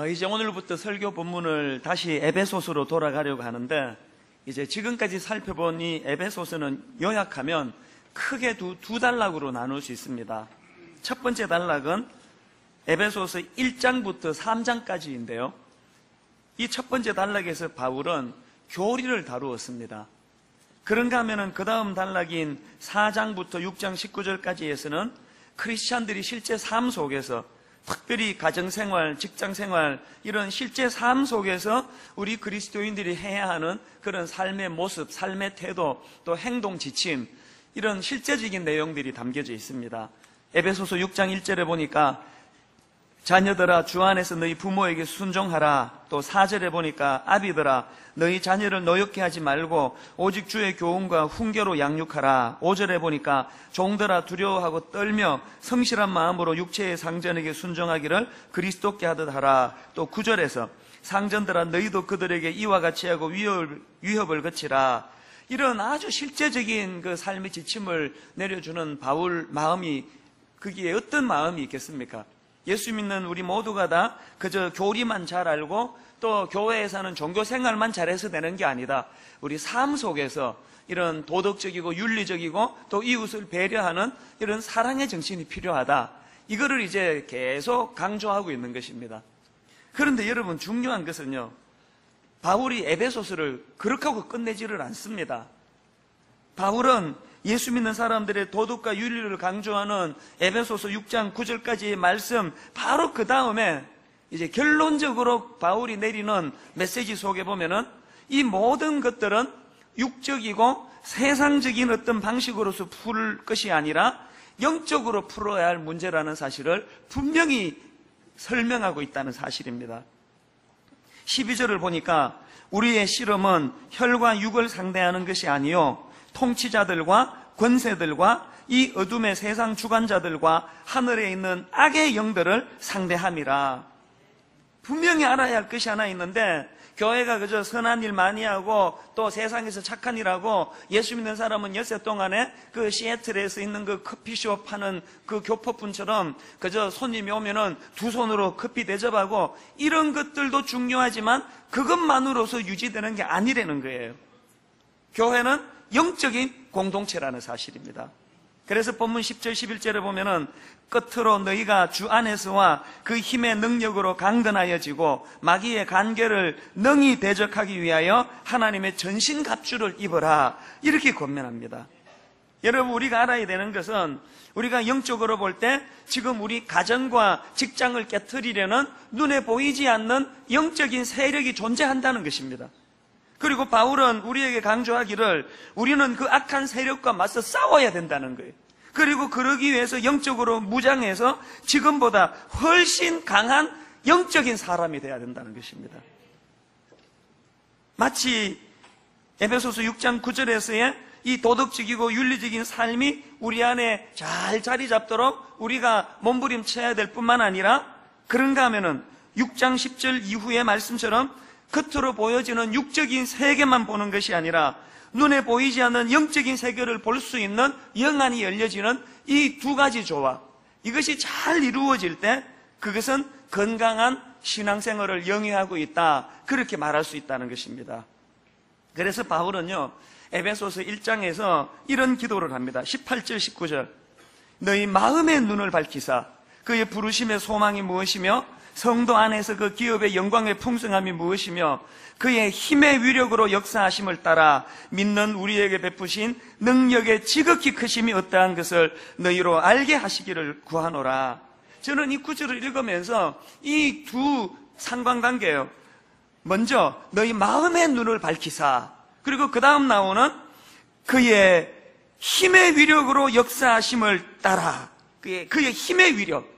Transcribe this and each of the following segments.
이제 오늘부터 설교 본문을 다시 에베소서로 돌아가려고 하는데, 이제 지금까지 살펴본 이 에베소서는 요약하면 크게 두 단락으로 나눌 수 있습니다. 첫 번째 단락은 에베소서 1장부터 3장까지인데요. 이 첫 번째 단락에서 바울은 교리를 다루었습니다. 그런가 하면은 그 다음 단락인 4장부터 6장 19절까지에서는 크리스찬들이 실제 삶 속에서, 특별히 가정생활, 직장생활, 이런 실제 삶 속에서 우리 그리스도인들이 해야 하는 그런 삶의 모습, 삶의 태도, 또 행동 지침, 이런 실제적인 내용들이 담겨져 있습니다. 에베소서 6장 1절에 보니까 자녀들아 주 안에서 너희 부모에게 순종하라. 또 4절에 보니까 아비들아 너희 자녀를 노엽게 하지 말고 오직 주의 교훈과 훈계로 양육하라. 5절에 보니까 종들아 두려워하고 떨며 성실한 마음으로 육체의 상전에게 순종하기를 그리스도께 하듯 하라. 또 9절에서 상전들아 너희도 그들에게 이와 같이 하고 위협을 거치라. 이런 아주 실제적인 그 삶의 지침을 내려주는 바울 마음이, 거기에 어떤 마음이 있겠습니까? 예수 믿는 우리 모두가 다 그저 교리만 잘 알고 또 교회에서는 종교 생활만 잘해서 되는 게 아니다. 우리 삶 속에서 이런 도덕적이고 윤리적이고 또 이웃을 배려하는 이런 사랑의 정신이 필요하다. 이거를 이제 계속 강조하고 있는 것입니다. 그런데 여러분, 중요한 것은요, 바울이 에베소서를 그렇게 하고 끝내지를 않습니다. 바울은 예수 믿는 사람들의 도덕과 윤리를 강조하는 에베소서 6장 9절까지의 말씀, 바로 그 다음에 이제 결론적으로 바울이 내리는 메시지 속에 보면은 이 모든 것들은 육적이고 세상적인 어떤 방식으로서 풀 것이 아니라 영적으로 풀어야 할 문제라는 사실을 분명히 설명하고 있다는 사실입니다. 12절을 보니까 우리의 씨름은 혈과 육을 상대하는 것이 아니요 통치자들과 권세들과 이 어둠의 세상 주관자들과 하늘에 있는 악의 영들을 상대함이라. 분명히 알아야 할 것이 하나 있는데, 교회가 그저 선한 일 많이 하고 또 세상에서 착한 일 하고 예수 믿는 사람은 엿새 동안에 그 시애틀에서 있는 그 커피숍 하는 그 교포분처럼 그저 손님이 오면은 두 손으로 커피 대접하고, 이런 것들도 중요하지만 그것만으로서 유지되는 게 아니라는 거예요. 교회는 영적인 공동체라는 사실입니다. 그래서 본문 10절 11절에 보면은 끝으로 너희가 주 안에서와 그 힘의 능력으로 강건하여지고 마귀의 간계를 능히 대적하기 위하여 하나님의 전신갑주를 입어라. 이렇게 권면합니다. 여러분, 우리가 알아야 되는 것은 우리가 영적으로 볼 때 지금 우리 가정과 직장을 깨트리려는 눈에 보이지 않는 영적인 세력이 존재한다는 것입니다. 그리고 바울은 우리에게 강조하기를 우리는 그 악한 세력과 맞서 싸워야 된다는 거예요. 그리고 그러기 위해서 영적으로 무장해서 지금보다 훨씬 강한 영적인 사람이 되어야 된다는 것입니다. 마치 에베소서 6장 9절에서의 이 도덕적이고 윤리적인 삶이 우리 안에 잘 자리 잡도록 우리가 몸부림쳐야 될 뿐만 아니라, 그런가 하면은 6장 10절 이후의 말씀처럼 겉으로 보여지는 육적인 세계만 보는 것이 아니라 눈에 보이지 않는 영적인 세계를 볼 수 있는 영안이 열려지는 이 두 가지 조화, 이것이 잘 이루어질 때 그것은 건강한 신앙생활을 영위하고 있다, 그렇게 말할 수 있다는 것입니다. 그래서 바울은요, 에베소서 1장에서 이런 기도를 합니다. 18절 19절 너희 마음의 눈을 밝히사 그의 부르심의 소망이 무엇이며 성도 안에서 그 기업의 영광의 풍성함이 무엇이며 그의 힘의 위력으로 역사하심을 따라 믿는 우리에게 베푸신 능력의 지극히 크심이 어떠한 것을 너희로 알게 하시기를 구하노라. 저는 이 구절을 읽으면서 이 두 상관관계예요. 먼저 너희 마음의 눈을 밝히사, 그리고 그 다음 나오는 그의 힘의 위력으로 역사하심을 따라, 그의 힘의 위력.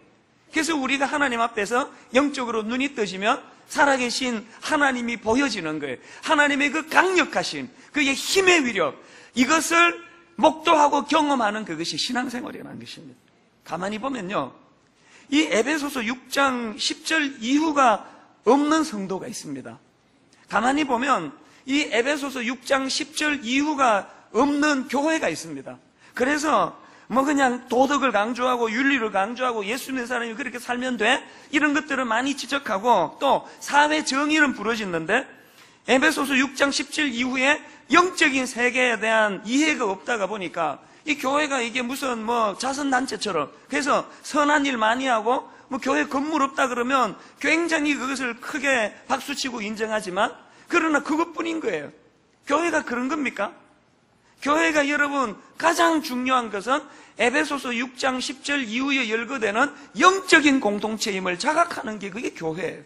그래서 우리가 하나님 앞에서 영적으로 눈이 떠지면 살아계신 하나님이 보여지는 거예요. 하나님의 그 강력하신 그의 힘의 위력, 이것을 목도하고 경험하는 그것이 신앙생활이라는 것입니다. 가만히 보면요, 이 에베소서 6장 10절 이후가 없는 성도가 있습니다. 가만히 보면 이 에베소서 6장 10절 이후가 없는 교회가 있습니다. 그래서 뭐 그냥 도덕을 강조하고 윤리를 강조하고 예수 믿는 사람이 그렇게 살면 돼? 이런 것들을 많이 지적하고 또 사회 정의는 부러지는데 에베소서 6장 17 이후에 영적인 세계에 대한 이해가 없다가 보니까 이 교회가 이게 무슨 뭐 자선단체처럼 그래서 선한 일 많이 하고 뭐 교회 건물 없다 그러면 굉장히 그것을 크게 박수치고 인정하지만 그러나 그것뿐인 거예요. 교회가 그런 겁니까? 교회가 여러분 가장 중요한 것은 에베소서 6장 10절 이후에 열거되는 영적인 공동체임을 자각하는 게 그게 교회예요.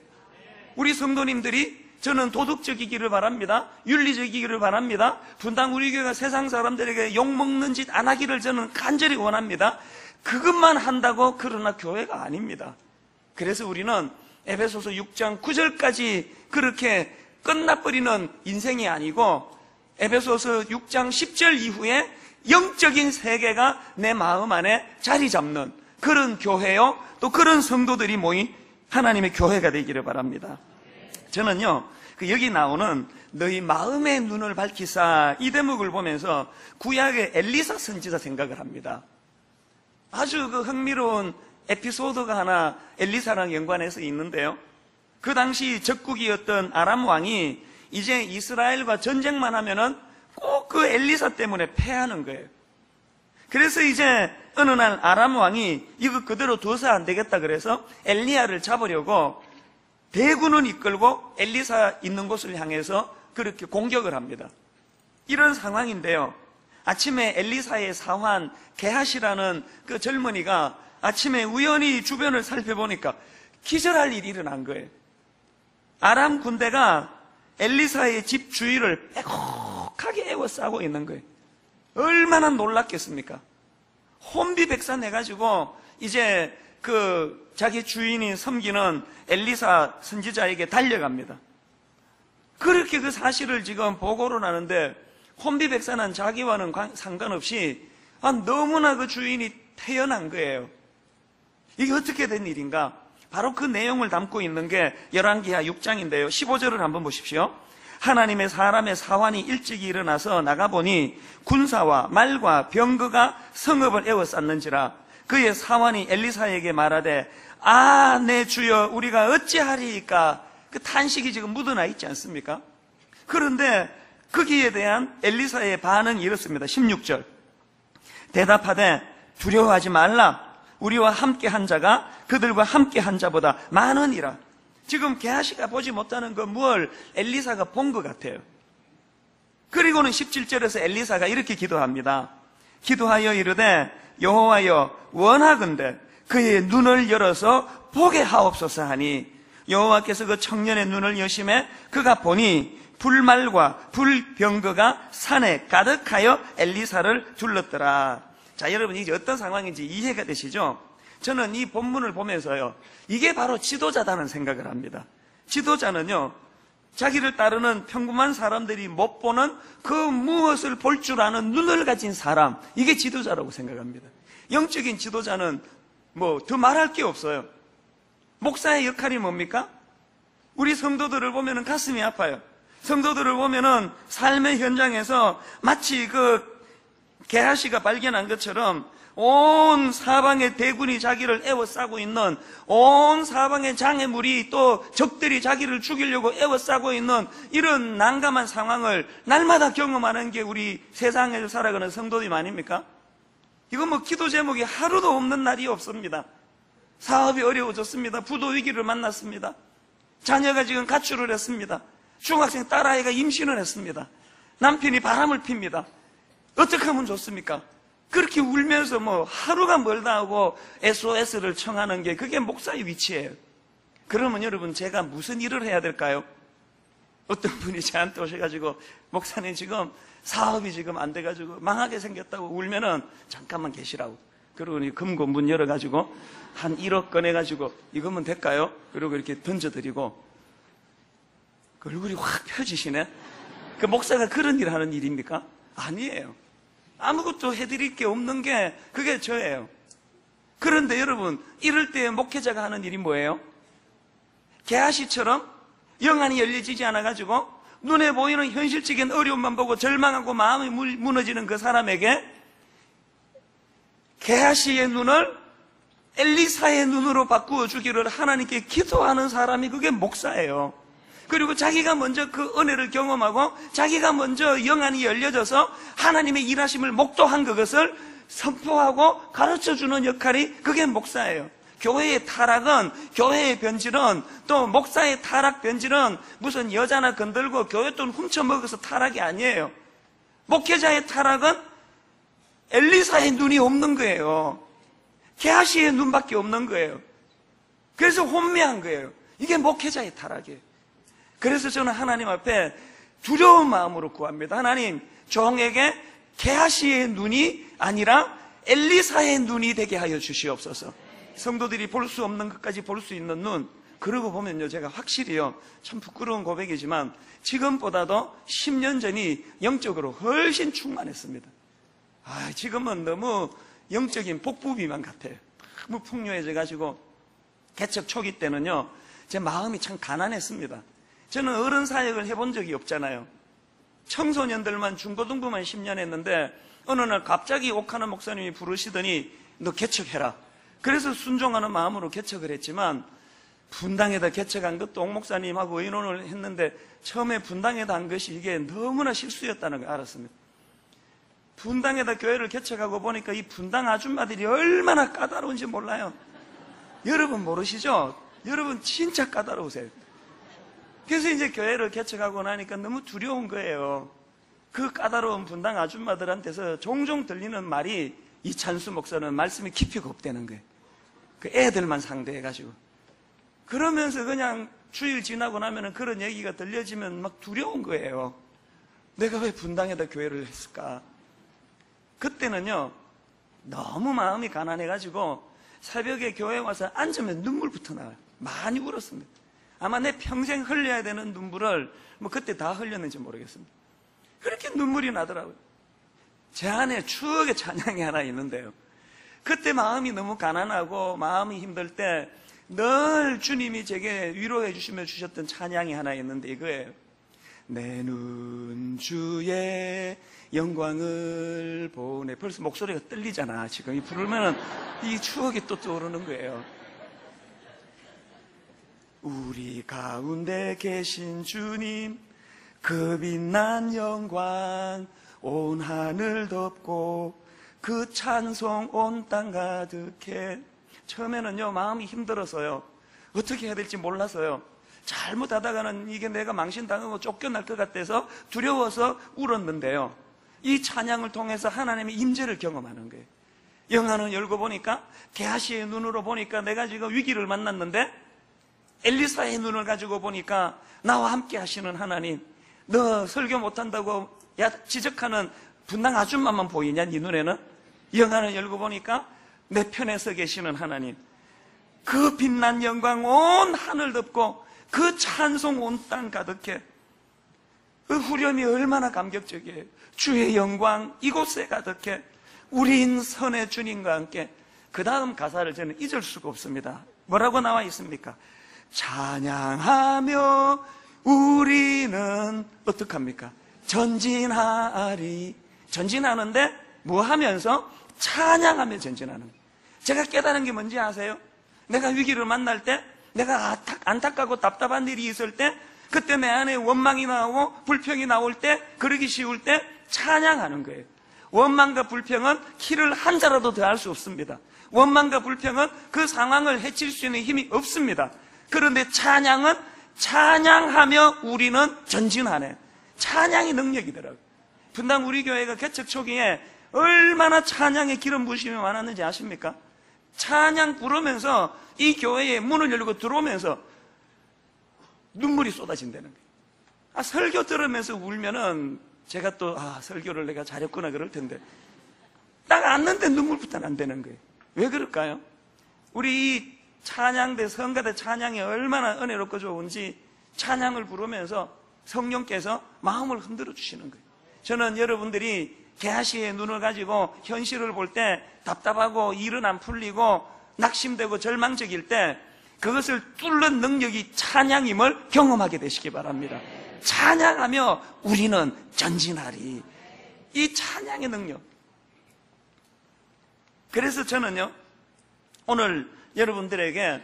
우리 성도님들이 저는 도덕적이기를 바랍니다. 윤리적이기를 바랍니다. 분당 우리 교회가 세상 사람들에게 욕먹는 짓 안 하기를 저는 간절히 원합니다. 그것만 한다고 그러나 교회가 아닙니다. 그래서 우리는 에베소서 6장 9절까지 그렇게 끝나버리는 인생이 아니고 에베소서 6장 10절 이후에 영적인 세계가 내 마음 안에 자리 잡는 그런 교회요 또 그런 성도들이 모인 하나님의 교회가 되기를 바랍니다. 저는요 여기 나오는 너희 마음의 눈을 밝히사 이 대목을 보면서 구약의 엘리사 선지자 생각을 합니다. 아주 그 흥미로운 에피소드가 하나 엘리사랑 연관해서 있는데요. 그 당시 적국이었던 아람 왕이 이제 이스라엘과 전쟁만 하면은 꼭 그 엘리사 때문에 패하는 거예요. 그래서 이제 어느 날 아람 왕이 이거 그대로 둬서 안 되겠다 그래서 엘리야를 잡으려고 대군을 이끌고 엘리사 있는 곳을 향해서 그렇게 공격을 합니다. 이런 상황인데요. 아침에 엘리사의 사환 게하시라는 그 젊은이가 아침에 우연히 주변을 살펴보니까 기절할 일이 일어난 거예요. 아람 군대가 엘리사의 집 주위를 빼곡하게 에워싸고 있는 거예요. 얼마나 놀랐겠습니까? 혼비백산해가지고 이제 그 자기 주인이 섬기는 엘리사 선지자에게 달려갑니다. 그렇게 그 사실을 지금 보고를 하는데 혼비백산한 자기와는 상관없이 너무나 그 주인이 태연한 거예요. 이게 어떻게 된 일인가? 바로 그 내용을 담고 있는 게 열왕기하 6장인데요. 15절을 한번 보십시오. 하나님의 사람의 사환이 일찍이 일어나서 나가보니 군사와 말과 병거가 성읍을 에워쌌는지라. 그의 사환이 엘리사에게 말하되 내 주여 우리가 어찌하리이까. 그 탄식이 지금 묻어나 있지 않습니까? 그런데 거기에 대한 엘리사의 반응이 이렇습니다. 16절 대답하되 두려워하지 말라. 우리와 함께 한 자가 그들과 함께 한 자보다 많으니라. 지금 게하시가 보지 못하는 그 무엇을 엘리사가 본 것 같아요. 그리고는 17절에서 엘리사가 이렇게 기도합니다. 기도하여 이르되 여호와여 원하건대 그의 눈을 열어서 보게 하옵소서 하니 여호와께서 그 청년의 눈을 여심해 그가 보니 불말과 불병거가 산에 가득하여 엘리사를 둘렀더라. 자, 여러분 이게 어떤 상황인지 이해가 되시죠? 저는 이 본문을 보면서요 이게 바로 지도자다는 생각을 합니다. 지도자는요 자기를 따르는 평범한 사람들이 못 보는 그 무엇을 볼 줄 아는 눈을 가진 사람, 이게 지도자라고 생각합니다. 영적인 지도자는 뭐 더 말할 게 없어요. 목사의 역할이 뭡니까? 우리 성도들을 보면은 가슴이 아파요. 성도들을 보면은 삶의 현장에서 마치 그 게하시가 발견한 것처럼 온 사방의 대군이 자기를 에워싸고 있는, 온 사방의 장애물이 또 적들이 자기를 죽이려고 에워싸고 있는 이런 난감한 상황을 날마다 경험하는 게 우리 세상에서 살아가는 성도님 아닙니까? 이건 뭐 기도 제목이 하루도 없는 날이 없습니다. 사업이 어려워졌습니다. 부도 위기를 만났습니다. 자녀가 지금 가출을 했습니다. 중학생 딸아이가 임신을 했습니다. 남편이 바람을 핍니다. 어떻게 하면 좋습니까? 그렇게 울면서 뭐 하루가 멀다 하고 SOS를 청하는 게 그게 목사의 위치예요. 그러면 여러분 제가 무슨 일을 해야 될까요? 어떤 분이 저한테 오셔가지고 목사님 지금 사업이 지금 안 돼가지고 망하게 생겼다고 울면은 잠깐만 계시라고. 그러고 금고 문 열어가지고 한 1억 꺼내가지고 이거면 될까요? 그리고 이렇게 던져드리고 그 얼굴이 확 펴지시네. 그 목사가 그런 일 하는 일입니까? 아니에요. 아무것도 해드릴 게 없는 게 그게 저예요. 그런데 여러분 이럴 때 목회자가 하는 일이 뭐예요? 게하시처럼 영안이 열려지지 않아가지고 눈에 보이는 현실적인 어려움만 보고 절망하고 마음이 무너지는 그 사람에게 게하시의 눈을 엘리사의 눈으로 바꾸어 주기를 하나님께 기도하는 사람이 그게 목사예요. 그리고 자기가 먼저 그 은혜를 경험하고 자기가 먼저 영안이 열려져서 하나님의 일하심을 목도한 그것을 선포하고 가르쳐주는 역할이 그게 목사예요. 교회의 타락은, 교회의 변질은, 또 목사의 타락 변질은 무슨 여자나 건들고 교회 돈 훔쳐먹어서 타락이 아니에요. 목회자의 타락은 엘리사의 눈이 없는 거예요. 게하시의 눈밖에 없는 거예요. 그래서 혼미한 거예요. 이게 목회자의 타락이에요. 그래서 저는 하나님 앞에 두려운 마음으로 구합니다. 하나님, 종에게 게하시의 눈이 아니라 엘리사의 눈이 되게 하여 주시옵소서. 성도들이 볼 수 없는 것까지 볼 수 있는 눈. 그러고 보면요, 제가 확실히요, 참 부끄러운 고백이지만 지금보다도 10년 전이 영적으로 훨씬 충만했습니다. 지금은 너무 영적인 복부비만 같아요. 너무 풍요해져가지고 개척 초기 때는요, 제 마음이 참 가난했습니다. 저는 어른 사역을 해본 적이 없잖아요. 청소년들만, 중고등부만 10년 했는데 어느 날 갑자기 옥하는 목사님이 부르시더니 너 개척해라. 그래서 순종하는 마음으로 개척을 했지만 분당에다 개척한 것도 옥 목사님하고 의논을 했는데 처음에 분당에다 한 것이 이게 너무나 실수였다는 걸 알았습니다. 분당에다 교회를 개척하고 보니까 이 분당 아줌마들이 얼마나 까다로운지 몰라요. 여러분 모르시죠? 여러분 진짜 까다로우세요. 그래서 이제 교회를 개척하고 나니까 너무 두려운 거예요. 그 까다로운 분당 아줌마들한테서 종종 들리는 말이 이찬수 목사는 말씀이 깊이가 없다는 거예요. 그 애들만 상대해가지고. 그러면서 그냥 주일 지나고 나면은 그런 얘기가 들려지면 막 두려운 거예요. 내가 왜 분당에다 교회를 했을까? 그때는요, 너무 마음이 가난해가지고 새벽에 교회 와서 앉으면 눈물부터 나와요. 많이 울었습니다. 아마 내 평생 흘려야 되는 눈물을 그때 다 흘렸는지 모르겠습니다. 그렇게 눈물이 나더라고요. 제 안에 추억의 찬양이 하나 있는데요. 그때 마음이 너무 가난하고 마음이 힘들 때 늘 주님이 제게 위로해 주시며 주셨던 찬양이 하나 있는데 이거예요. 내 눈 주의 영광을 보네. 벌써 목소리가 떨리잖아. 지금 이 부르면은 이 추억이 또 떠오르는 거예요. 우리 가운데 계신 주님, 그 빛난 영광 온 하늘 덮고 그 찬송 온 땅 가득해. 처음에는요, 마음이 힘들어서요, 어떻게 해야 될지 몰라서요, 잘못하다가는 이게 내가 망신당하고 쫓겨날 것 같아서 두려워서 울었는데요, 이 찬양을 통해서 하나님의 임재를 경험하는 거예요. 영안을 열고 보니까, 게하시의 눈으로 보니까 내가 지금 위기를 만났는데 엘리사의 눈을 가지고 보니까 나와 함께 하시는 하나님, 너 설교 못한다고 지적하는 분당 아줌마만 보이냐? 네 눈에는? 영안을 열고 보니까 내 편에 서 계시는 하나님, 그 빛난 영광 온 하늘 덮고 그 찬송 온 땅 가득해. 그 후렴이 얼마나 감격적이에요. 주의 영광 이곳에 가득해. 우린 선의 주님과 함께. 그 다음 가사를 저는 잊을 수가 없습니다. 뭐라고 나와 있습니까? 찬양하며 우리는 어떡합니까? 전진하리. 전진하는데 뭐 하면서? 찬양하며 전진하는 거예요. 제가 깨달은 게 뭔지 아세요? 내가 위기를 만날 때, 내가 안타깝고 답답한 일이 있을 때, 그때 내 안에 원망이 나오고 불평이 나올 때, 그러기 쉬울 때 찬양하는 거예요. 원망과 불평은 키를 한 자라도 더할 수 없습니다. 원망과 불평은 그 상황을 해칠 수 있는 힘이 없습니다. 그런데 찬양은 찬양하며 우리는 전진하네. 찬양이 능력이더라고요. 분당 우리 교회가 개척 초기에 얼마나 찬양의 기름 부으심이 많았는지 아십니까? 찬양 부르면서 이 교회에 문을 열고 들어오면서 눈물이 쏟아진다는 거예요. 설교 들으면서 울면은 제가 또 설교를 내가 잘했구나 그럴 텐데 딱 앉는데 눈물부터 난다는 거예요. 왜 그럴까요? 우리 이 찬양대, 성가대 찬양이 얼마나 은혜롭고 좋은지 찬양을 부르면서 성령께서 마음을 흔들어 주시는 거예요. 저는 여러분들이 게하시의 눈을 가지고 현실을 볼 때 답답하고 일은 안 풀리고 낙심되고 절망적일 때 그것을 뚫는 능력이 찬양임을 경험하게 되시기 바랍니다. 찬양하며 우리는 전진하리. 이 찬양의 능력. 그래서 저는요, 오늘 여러분들에게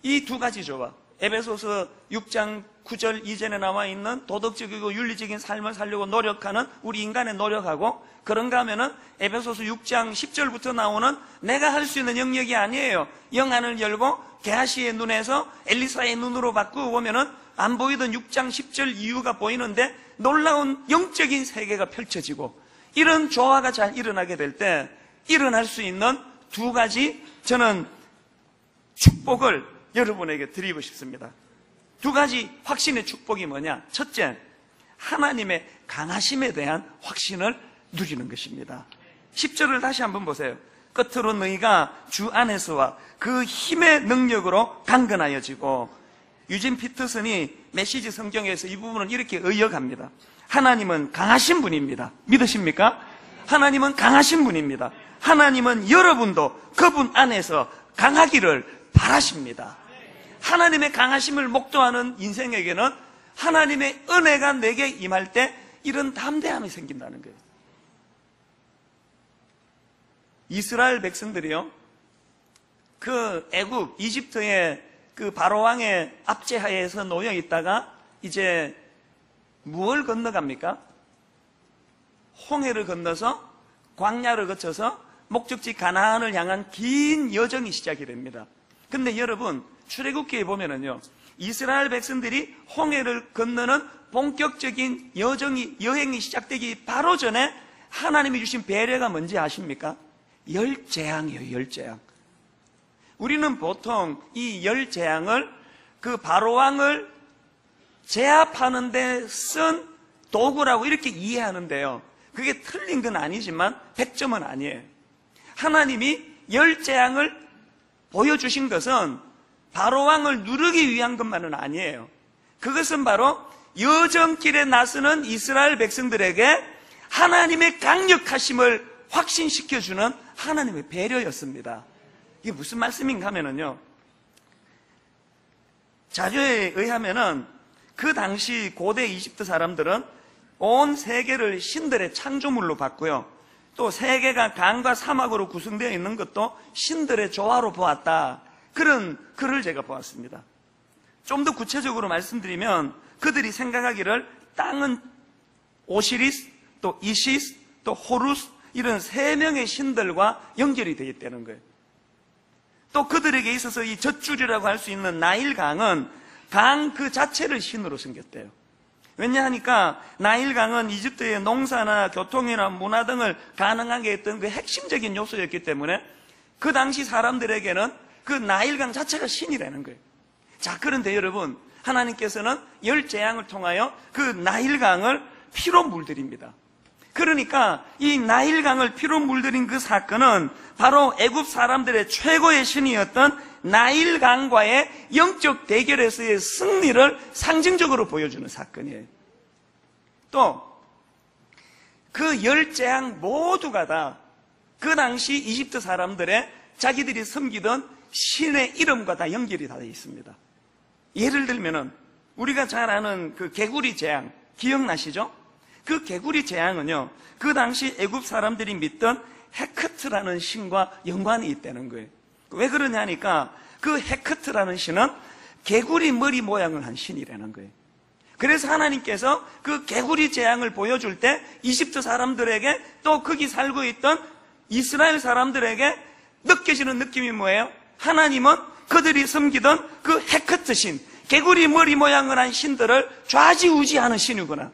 이 두 가지 조화, 에베소서 6장 9절 이전에 나와 있는 도덕적이고 윤리적인 삶을 살려고 노력하는 우리 인간의 노력하고, 그런가 하면은 에베소서 6장 10절부터 나오는 내가 할 수 있는 영역이 아니에요. 영안을 열고 게하시의 눈에서 엘리사의 눈으로 바꾸고 보면은 안 보이던 6장 10절 이유가 보이는데 놀라운 영적인 세계가 펼쳐지고, 이런 조화가 잘 일어나게 될 때 일어날 수 있는 두 가지 저는 축복을 여러분에게 드리고 싶습니다. 두 가지 확신의 축복이 뭐냐? 첫째, 하나님의 강하심에 대한 확신을 누리는 것입니다. 10절을 다시 한번 보세요. 끝으로 너희가 주 안에서와 그 힘의 능력으로 강건하여지고, 유진 피터슨이 메시지 성경에서 이 부분을 이렇게 의역합니다. 하나님은 강하신 분입니다. 믿으십니까? 하나님은 강하신 분입니다. 하나님은 여러분도 그분 안에서 강하기를 바라십니다. 하나님의 강하심을 목도하는 인생에게는 하나님의 은혜가 내게 임할 때 이런 담대함이 생긴다는 거예요. 이스라엘 백성들이요, 그 애굽, 이집트의 그 바로왕의 압제하에서 놓여 있다가 이제 무엇을 건너갑니까? 홍해를 건너서 광야를 거쳐서 목적지 가나안을 향한 긴 여정이 시작이 됩니다. 근데 여러분, 출애굽기에 보면은요, 이스라엘 백성들이 홍해를 건너는 본격적인 여행이 시작되기 바로 전에 하나님이 주신 배려가 뭔지 아십니까? 열 재앙이에요, 열 재앙. 우리는 보통 이 열 재앙을 그 바로왕을 제압하는 데 쓴 도구라고 이렇게 이해하는데요, 그게 틀린 건 아니지만 100점은 아니에요. 하나님이 열 재앙을 보여주신 것은 바로왕을 누르기 위한 것만은 아니에요. 그것은 바로 여정길에 나서는 이스라엘 백성들에게 하나님의 강력하심을 확신시켜주는 하나님의 배려였습니다. 이게 무슨 말씀인가 하면은요, 자료에 의하면은 그 당시 고대 이집트 사람들은 온 세계를 신들의 창조물로 봤고요, 또 세계가 강과 사막으로 구성되어 있는 것도 신들의 조화로 보았다. 그런 글을 제가 보았습니다. 좀 더 구체적으로 말씀드리면 그들이 생각하기를 땅은 오시리스, 또 이시스, 또 호루스, 이런 세 명의 신들과 연결이 되어 있다는 거예요. 또 그들에게 있어서 이 젖줄이라고 할 수 있는 나일강은 강 그 자체를 신으로 섬겼대요. 왜냐하니까 나일강은 이집트의 농사나 교통이나 문화 등을 가능하게 했던 그 핵심적인 요소였기 때문에 그 당시 사람들에게는 그 나일강 자체가 신이라는 거예요. 자, 그런데 여러분, 하나님께서는 열 재앙을 통하여 그 나일강을 피로 물들입니다. 그러니까 이 나일강을 피로 물들인 그 사건은 바로 애굽 사람들의 최고의 신이었던 나일강과의 영적 대결에서의 승리를 상징적으로 보여주는 사건이에요. 또 그 열 재앙 모두가 다 그 당시 이집트 사람들의 자기들이 섬기던 신의 이름과 다 연결이 다 되어 있습니다. 예를 들면은 우리가 잘 아는 그 개구리 재앙 기억나시죠? 그 개구리 재앙은요, 그 당시 애굽 사람들이 믿던 헤크트라는 신과 연관이 있다는 거예요. 왜 그러냐니까 그 헤크트라는 신은 개구리 머리 모양을 한 신이라는 거예요. 그래서 하나님께서 그 개구리 재앙을 보여줄 때 이집트 사람들에게 또 거기 살고 있던 이스라엘 사람들에게 느껴지는 느낌이 뭐예요? 하나님은 그들이 섬기던 그 헤크트 신, 개구리 머리 모양을 한 신들을 좌지우지하는 신이구나.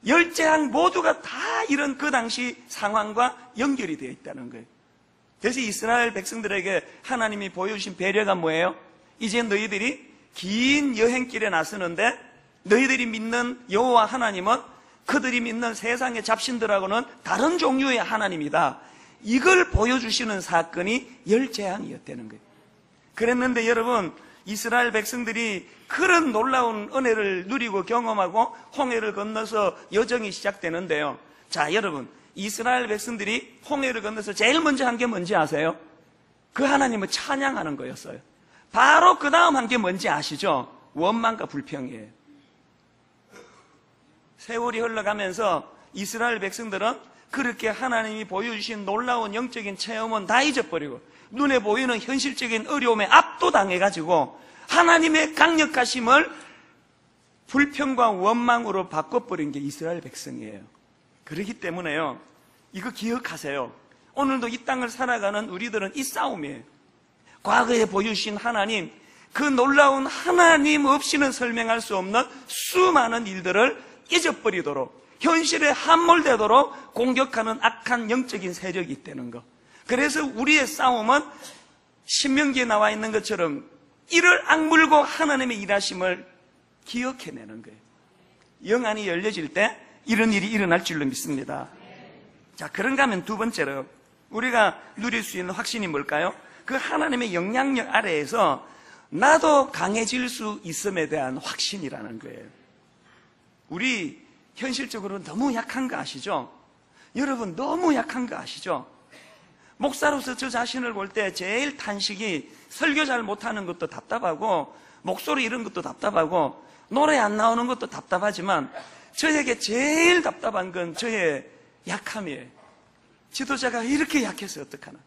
열 재앙 모두가 다 이런 그 당시 상황과 연결이 되어 있다는 거예요. 그래서 이스라엘 백성들에게 하나님이 보여주신 배려가 뭐예요? 이제 너희들이 긴 여행길에 나서는데 너희들이 믿는 여호와 하나님은 그들이 믿는 세상의 잡신들하고는 다른 종류의 하나님이다. 이걸 보여주시는 사건이 열 재앙이었다는 거예요. 그랬는데 여러분, 이스라엘 백성들이 그런 놀라운 은혜를 누리고 경험하고 홍해를 건너서 여정이 시작되는데요. 자, 여러분, 이스라엘 백성들이 홍해를 건너서 제일 먼저 한 게 뭔지 아세요? 그 하나님을 찬양하는 거였어요. 바로 그 다음 한 게 뭔지 아시죠? 원망과 불평이에요. 세월이 흘러가면서 이스라엘 백성들은 그렇게 하나님이 보여주신 놀라운 영적인 체험은 다 잊어버리고 눈에 보이는 현실적인 어려움에 압도당해가지고 하나님의 강력하심을 불평과 원망으로 바꿔버린 게 이스라엘 백성이에요. 그렇기 때문에요, 이거 기억하세요. 오늘도 이 땅을 살아가는 우리들은 이 싸움이에요. 과거에 보여주신 하나님, 그 놀라운 하나님 없이는 설명할 수 없는 수많은 일들을 잊어버리도록, 현실에 함몰되도록 공격하는 악한 영적인 세력이 있다는 거. 그래서 우리의 싸움은 신명기에 나와 있는 것처럼 이를 악물고 하나님의 일하심을 기억해내는 거예요. 영안이 열려질 때 이런 일이 일어날 줄로 믿습니다. 자, 그런가 하면 두 번째로 우리가 누릴 수 있는 확신이 뭘까요? 그 하나님의 영향력 아래에서 나도 강해질 수 있음에 대한 확신이라는 거예요. 우리 현실적으로 너무 약한 거 아시죠? 여러분 너무 약한 거 아시죠? 목사로서 저 자신을 볼 때 제일 탄식이 설교 잘 못하는 것도 답답하고 목소리 이런 것도 답답하고 노래 안 나오는 것도 답답하지만 저에게 제일 답답한 건 저의 약함이에요. 지도자가 이렇게 약해서 어떡하나.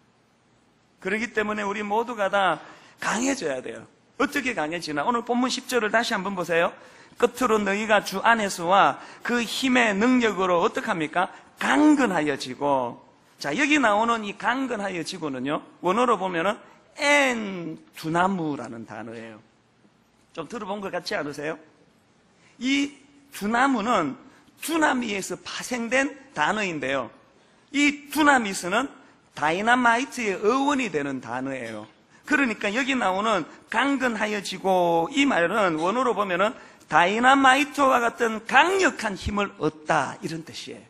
그렇기 때문에 우리 모두가 다 강해져야 돼요. 어떻게 강해지나? 오늘 본문 10절을 다시 한번 보세요. 끝으로 너희가 주 안에서와 그 힘의 능력으로 어떡합니까? 강건하여지고. 자, 여기 나오는 이 강건하여지고는요, 원어로 보면은 엔 두나무라는 단어예요. 좀 들어본 것 같지 않으세요? 이 두나무는 두나미에서 파생된 단어인데요, 이 두나미스는 다이나마이트의 어원이 되는 단어예요. 그러니까 여기 나오는 강건하여지고, 이 말은 원어로 보면은 다이나마이트와 같은 강력한 힘을 얻다, 이런 뜻이에요.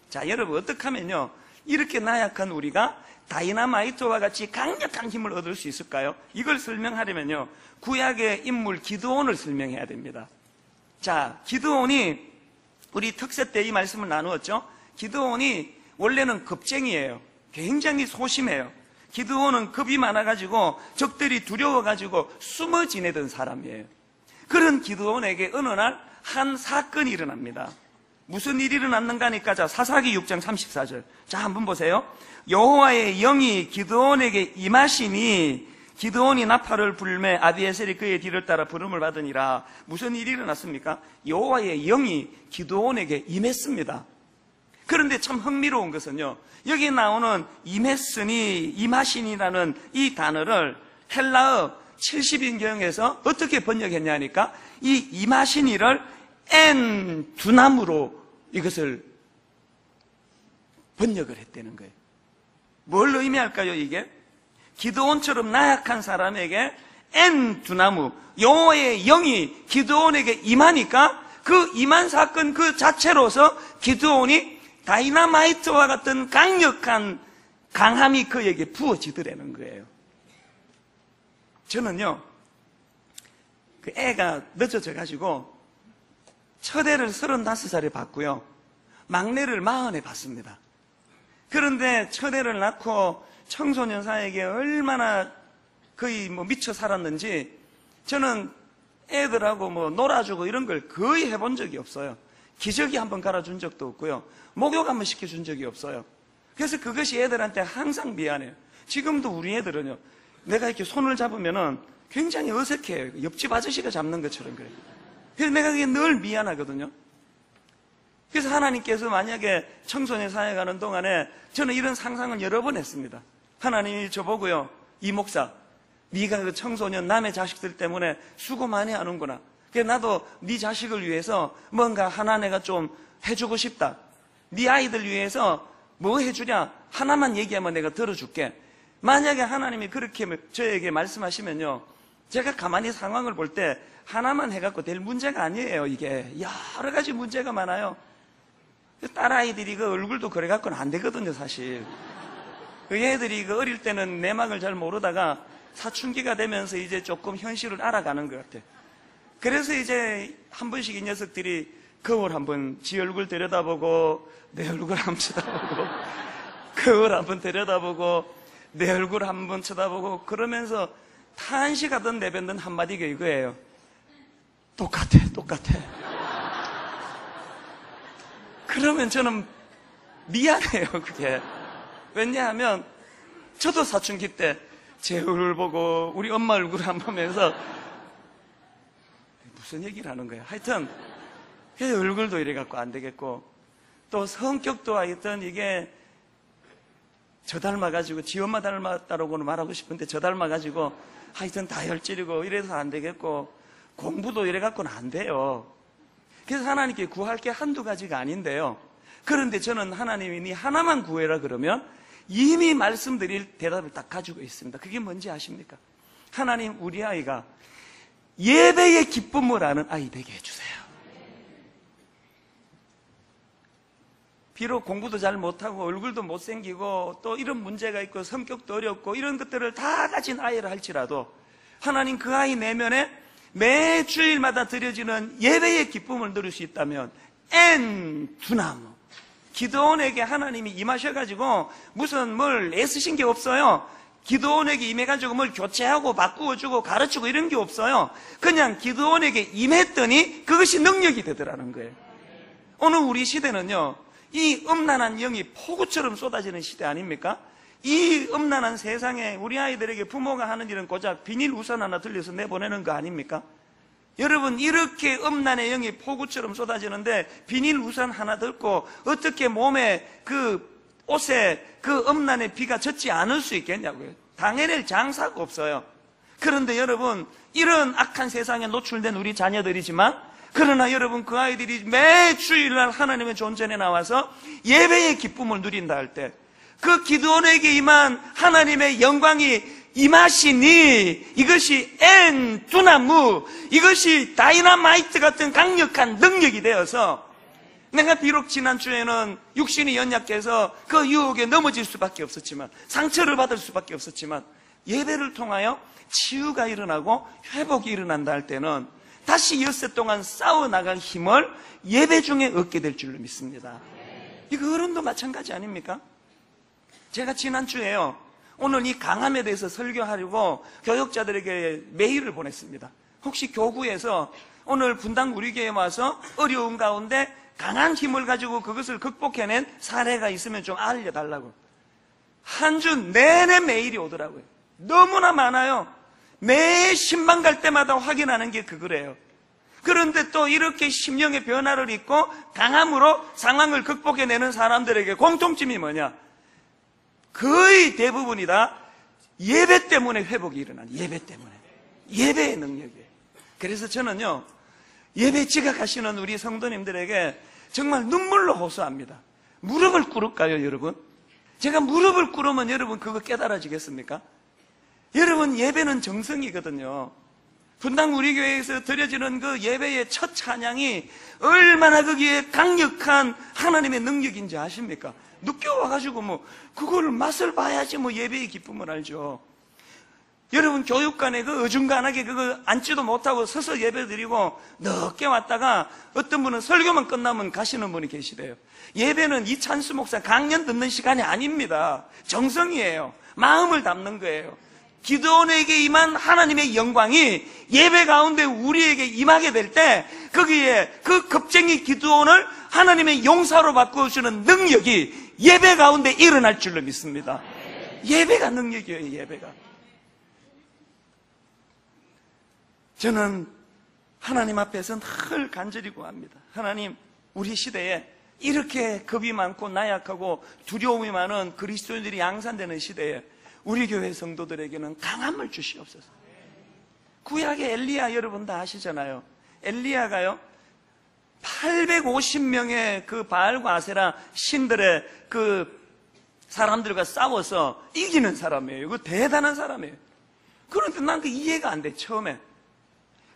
자, 여러분 어떻게 하면요 이렇게 나약한 우리가 다이나마이트와 같이 강력한 힘을 얻을 수 있을까요? 이걸 설명하려면요 구약의 인물 기드온을 설명해야 됩니다. 자, 기드온이 우리 특세 때 이 말씀을 나누었죠. 기드온이 원래는 겁쟁이에요. 굉장히 소심해요. 기드온은 겁이 많아가지고 적들이 두려워가지고 숨어 지내던 사람이에요. 그런 기드온에게 어느 날 한 사건이 일어납니다. 무슨 일이 일어났는가 하니까, 자, 사사기 6장 34절. 자, 한번 보세요. 여호와의 영이 기드온에게 임하시니 기드온이 나팔을 불매 아비에셀이 그의 뒤를 따라 부름을 받으니라. 무슨 일이 일어났습니까? 여호와의 영이 기드온에게 임했습니다. 그런데 참 흥미로운 것은요, 여기 나오는 임했으니, 임하시니라는 이 단어를 헬라어 70인경에서 어떻게 번역했냐니까, 이 임하시니를 엔 두나무로 이것을 번역을 했다는 거예요. 뭘 의미할까요, 이게? 기드온처럼 나약한 사람에게 엔 두나무, 여호와의 영이 기드온에게 임하니까 그 임한 사건 그 자체로서 기드온이 다이나마이트와 같은 강력한 강함이 그에게 부어지더라는 거예요. 저는요, 그 애가 늦어져 가지고 첫애를 35살에 봤고요, 막내를 40에 봤습니다. 그런데 첫애를 낳고 청소년 사이에 얼마나 거의 미쳐 살았는지, 저는 애들하고 놀아주고 이런 걸 거의 해본 적이 없어요. 기저귀 한번 갈아준 적도 없고요, 목욕 한번 시켜준 적이 없어요. 그래서 그것이 애들한테 항상 미안해요. 지금도 우리 애들은요, 내가 이렇게 손을 잡으면은 굉장히 어색해요. 옆집 아저씨가 잡는 것처럼 그래요. 그래서 내가 그게 늘 미안하거든요. 그래서 하나님께서 만약에 청소년 사회 가는 동안에 저는 이런 상상을 여러 번 했습니다. 하나님이 저보고요, 이 목사, 네가 그 청소년 남의 자식들 때문에 수고 많이 하는구나. 그래서 나도 네 자식을 위해서 뭔가 하나 내가 좀 해주고 싶다. 네 아이들 위해서 뭐 해주냐? 하나만 얘기하면 내가 들어줄게. 만약에 하나님이 그렇게 저에게 말씀하시면요, 제가 가만히 상황을 볼 때 하나만 해갖고 될 문제가 아니에요. 이게 여러 가지 문제가 많아요. 딸아이들이 그 얼굴도 그래갖고는 안 되거든요, 사실. 그 애들이 그 어릴 때는 내막을 잘 모르다가 사춘기가 되면서 이제 조금 현실을 알아가는 것 같아. 그래서 이제 한 번씩 이 녀석들이 거울 한번 지 얼굴 들여다보고 내 얼굴 한번 쳐다보고 거울 한번 들여다보고 내 얼굴 한번 쳐다보고 그러면서 탄식하던 내뱉는 한마디가 이거예요. 똑같아. 그러면 저는 미안해요, 그게. 왜냐하면 저도 사춘기 때 제 얼굴 보고 우리 엄마 얼굴을 한 번 보면서 무슨 얘기를 하는 거야. 하여튼 얼굴도 이래갖고 안 되겠고, 또 성격도 하여튼 이게 저 닮아가지고 지 엄마 닮았다라고는 말하고 싶은데 저 닮아가지고 하여튼 다혈질이고 이래서 안 되겠고, 공부도 이래갖고는 안 돼요. 그래서 하나님께 구할 게 한두 가지가 아닌데요. 그런데 저는 하나님이 니 하나만 구해라 그러면 이미 말씀드릴 대답을 딱 가지고 있습니다. 그게 뭔지 아십니까? 하나님, 우리 아이가 예배의 기쁨을 아는 아이 되게 해주세요. 비록 공부도 잘 못하고 얼굴도 못생기고 또 이런 문제가 있고 성격도 어렵고 이런 것들을 다 가진 아이를 할지라도 하나님, 그 아이 내면에 매 주일마다 드려지는 예배의 기쁨을 누릴 수 있다면 두나무, 기드온에게 하나님이 임하셔가지고 무슨 뭘 애쓰신 게 없어요. 기드온에게 임해가지고 뭘 교체하고 바꾸어주고 가르치고 이런 게 없어요. 그냥 기드온에게 임했더니 그것이 능력이 되더라는 거예요. 오늘 우리 시대는요, 이 음란한 영이 폭우처럼 쏟아지는 시대 아닙니까? 이 음란한 세상에 우리 아이들에게 부모가 하는 일은 고작 비닐 우산 하나 들려서 내보내는 거 아닙니까? 여러분, 이렇게 음란의 영이 폭우처럼 쏟아지는데 비닐 우산 하나 들고 어떻게 몸에 그 옷에 그 음란의 비가 젖지 않을 수 있겠냐고요. 당해낼 장사가 없어요. 그런데 여러분, 이런 악한 세상에 노출된 우리 자녀들이지만, 그러나 여러분, 그 아이들이 매 주일날 하나님의 존전에 나와서 예배의 기쁨을 누린다 할 때, 그 기드온에게 임한 하나님의 영광이 임하시니 이것이 두나무, 이것이 다이너마이트 같은 강력한 능력이 되어서 내가 비록 지난주에는 육신이 연약해서 그 유혹에 넘어질 수밖에 없었지만, 상처를 받을 수밖에 없었지만, 예배를 통하여 치유가 일어나고 회복이 일어난다 할 때는 다시 엿새 동안 싸워나갈 힘을 예배 중에 얻게 될 줄로 믿습니다. 이거 어른도 마찬가지 아닙니까? 제가 지난주에요, 오늘 이 강함에 대해서 설교하려고 교육자들에게 메일을 보냈습니다. 혹시 교구에서 오늘 분당 우리 교회에 와서 어려운 가운데 강한 힘을 가지고 그것을 극복해낸 사례가 있으면 좀 알려달라고. 한 주 내내 메일이 오더라고요. 너무나 많아요. 매 신방 갈 때마다 확인하는 게 그거래요. 그런데 또 이렇게 심령의 변화를 입고 강함으로 상황을 극복해내는 사람들에게 공통점이 뭐냐? 거의 대부분이 다 예배 때문에 회복이 일어나는, 예배 때문에. 예배의 능력이에요. 그래서 저는요, 예배 지각하시는 우리 성도님들에게 정말 눈물로 호소합니다. 무릎을 꿇을까요, 여러분? 제가 무릎을 꿇으면 여러분 그거 깨달아지겠습니까? 여러분, 예배는 정성이거든요. 분당 우리 교회에서 드려지는 그 예배의 첫 찬양이 얼마나 거기에 강력한 하나님의 능력인지 아십니까? 늦게 와가지고 뭐 그거를 맛을 봐야지 뭐 예배의 기쁨을 알죠. 여러분, 교육관에 그 어중간하게 그거 앉지도 못하고 서서 예배 드리고 늦게 왔다가 어떤 분은 설교만 끝나면 가시는 분이 계시대요. 예배는 이찬수 목사 강연 듣는 시간이 아닙니다. 정성이에요. 마음을 담는 거예요. 기드온에게 임한 하나님의 영광이 예배 가운데 우리에게 임하게 될 때 거기에 그 겁쟁이 기드온을 하나님의 용사로 바꾸어주는 능력이 예배 가운데 일어날 줄로 믿습니다. 예배가 능력이에요, 예배가. 저는 하나님 앞에서 늘 간절히 구합니다. 하나님, 우리 시대에 이렇게 겁이 많고 나약하고 두려움이 많은 그리스도인들이 양산되는 시대에 우리 교회 성도들에게는 강함을 주시옵소서. 구약의 엘리야 여러분 다 아시잖아요. 엘리야가요, 850명의 그 바알과 아세라 신들의 그 사람들과 싸워서 이기는 사람이에요. 그 대단한 사람이에요. 그런데 난 그 이해가 안 돼, 처음에.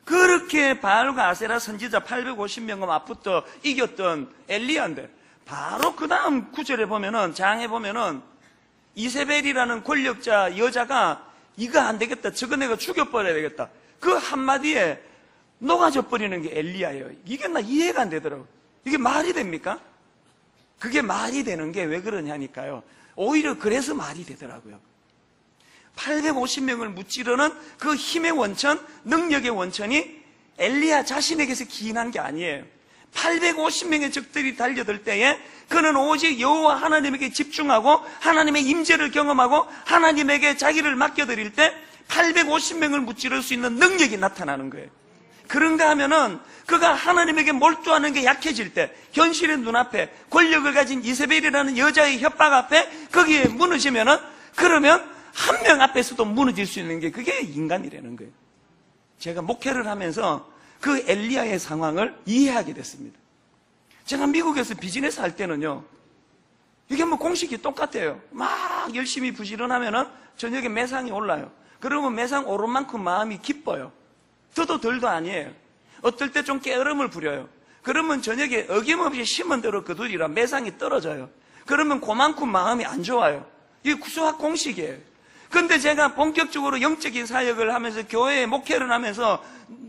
그렇게 바알과 아세라 선지자 850명과 맞붙어 이겼던 엘리야인데, 바로 그 다음 구절에 보면은, 장에 보면은, 이세벨이라는 권력자 여자가 이거 안 되겠다, 저거 내가 죽여버려야 되겠다, 그 한마디에 녹아져 버리는 게 엘리야예요. 이게 나 이해가 안 되더라고요. 이게 말이 됩니까? 그게 말이 되는 게 왜 그러냐니까요. 오히려 그래서 말이 되더라고요. 850명을 무찌르는 그 힘의 원천, 능력의 원천이 엘리야 자신에게서 기인한 게 아니에요. 850명의 적들이 달려들 때에 그는 오직 여호와 하나님에게 집중하고 하나님의 임재를 경험하고 하나님에게 자기를 맡겨드릴 때 850명을 무찌를 수 있는 능력이 나타나는 거예요. 그런가 하면은 그가 하나님에게 몰두하는 게 약해질 때, 현실의 눈앞에 권력을 가진 이세벨이라는 여자의 협박 앞에 거기에 무너지면은, 그러면 한 명 앞에서도 무너질 수 있는 게 그게 인간이라는 거예요. 제가 목회를 하면서 그 엘리야의 상황을 이해하게 됐습니다. 제가 미국에서 비즈니스 할 때는요, 이게 뭐 공식이 똑같아요. 막 열심히 부지런하면은 저녁에 매상이 올라요. 그러면 매상 오른 만큼 마음이 기뻐요. 더도 덜도 아니에요. 어떨 때 좀 게으름을 부려요. 그러면 저녁에 어김없이 심은 대로 거두리라 매상이 떨어져요. 그러면 그만큼 마음이 안 좋아요. 이게 수학 공식이에요. 근데 제가 본격적으로 영적인 사역을 하면서 교회에 목회를 하면서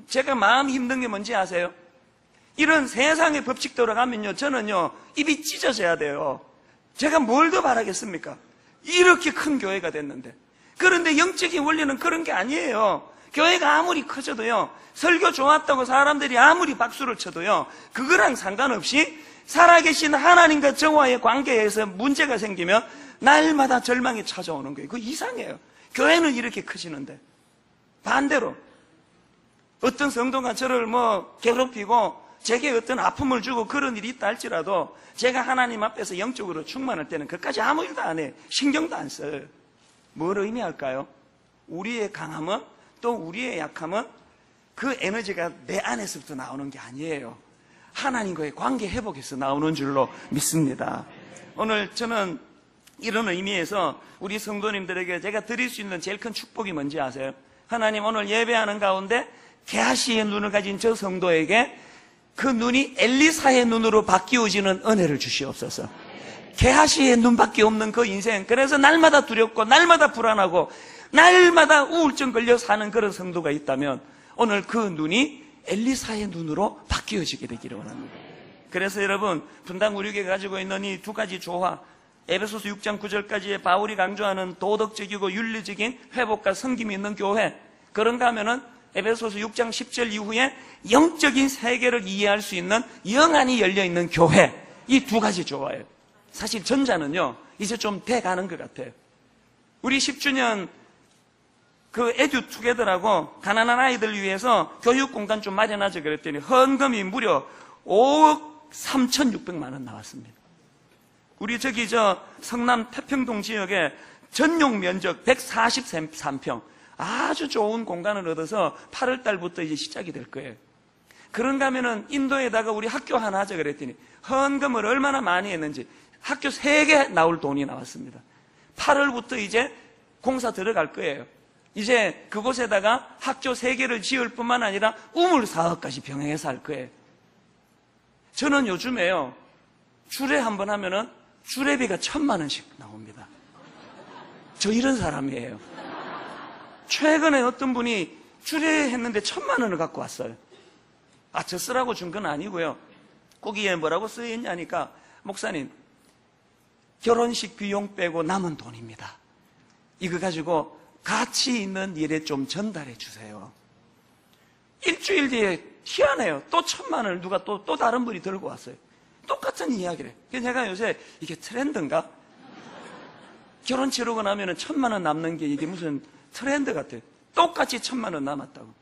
제가 마음이 힘든 게 뭔지 아세요? 이런 세상의 법칙대로 가면요, 저는요, 입이 찢어져야 돼요. 제가 뭘 더 바라겠습니까? 이렇게 큰 교회가 됐는데. 그런데 영적인 원리는 그런 게 아니에요. 교회가 아무리 커져도요, 설교 좋았다고 사람들이 아무리 박수를 쳐도요, 그거랑 상관없이 살아계신 하나님과 저와의 관계에서 문제가 생기면 날마다 절망이 찾아오는 거예요. 그거 이상해요. 교회는 이렇게 커지는데. 반대로 어떤 성도가 저를 뭐 괴롭히고 제게 어떤 아픔을 주고 그런 일이 있다 할지라도 제가 하나님 앞에서 영적으로 충만할 때는 그까지 아무 일도 안 해요. 신경도 안 써요. 뭘 의미할까요? 우리의 강함은, 또 우리의 약함은 그 에너지가 내 안에서부터 나오는 게 아니에요. 하나님과의 관계 회복에서 나오는 줄로 믿습니다. 오늘 저는 이런 의미에서 우리 성도님들에게 제가 드릴 수 있는 제일 큰 축복이 뭔지 아세요? 하나님, 오늘 예배하는 가운데 게하시의 눈을 가진 저 성도에게 그 눈이 엘리사의 눈으로 바뀌어지는 은혜를 주시옵소서. 게하시의 눈밖에 없는 그 인생, 그래서 날마다 두렵고 날마다 불안하고 날마다 우울증 걸려 사는 그런 성도가 있다면 오늘 그 눈이 엘리사의 눈으로 바뀌어지게 되기를 원합니다. 그래서 여러분, 분당 우리 교회가 가지고 있는 이 두 가지 조화, 에베소서 6장 9절까지의 바울이 강조하는 도덕적이고 윤리적인 회복과 섬김이 있는 교회, 그런가 하면은 에베소서 6장 10절 이후에 영적인 세계를 이해할 수 있는 영안이 열려있는 교회, 이 두 가지 조화예요. 사실 전자는요, 이제 좀 돼가는 것 같아요. 우리 10주년 그 에듀투게더라고 가난한 아이들 위해서 교육공간 좀 마련하자 그랬더니 헌금이 무려 5억 3,600만 원 나왔습니다. 우리 저기 성남 태평동 지역에 전용 면적 143평, 아주 좋은 공간을 얻어서 8월 달부터 이제 시작이 될 거예요. 그런가 하면은 인도에다가 우리 학교 하나 하자 그랬더니 헌금을 얼마나 많이 했는지 학교 3개 나올 돈이 나왔습니다. 8월부터 이제 공사 들어갈 거예요. 이제 그곳에다가 학교 3개를 지을 뿐만 아니라 우물 사업까지 병행해서 할 거예요. 저는 요즘에요, 주례 한번 하면은 주례비가 1,000만 원씩 나옵니다. 저 이런 사람이에요. 최근에 어떤 분이 주례했는데 1,000만 원을 갖고 왔어요. 아, 저 쓰라고 준 건 아니고요. 거기에 뭐라고 쓰였냐니까, 목사님, 결혼식 비용 빼고 남은 돈입니다. 이거 가지고 가치 있는 일에 좀 전달해 주세요. 일주일 뒤에 희한해요. 또 1,000만 원을 누가 또 다른 분이 들고 왔어요. 똑같은 이야기를. 그래서 제가 요새 이게 트렌드인가? 결혼 치르고 나면은 1,000만 원 남는 게 이게 무슨 트렌드 같아요. 똑같이 1,000만 원 남았다고.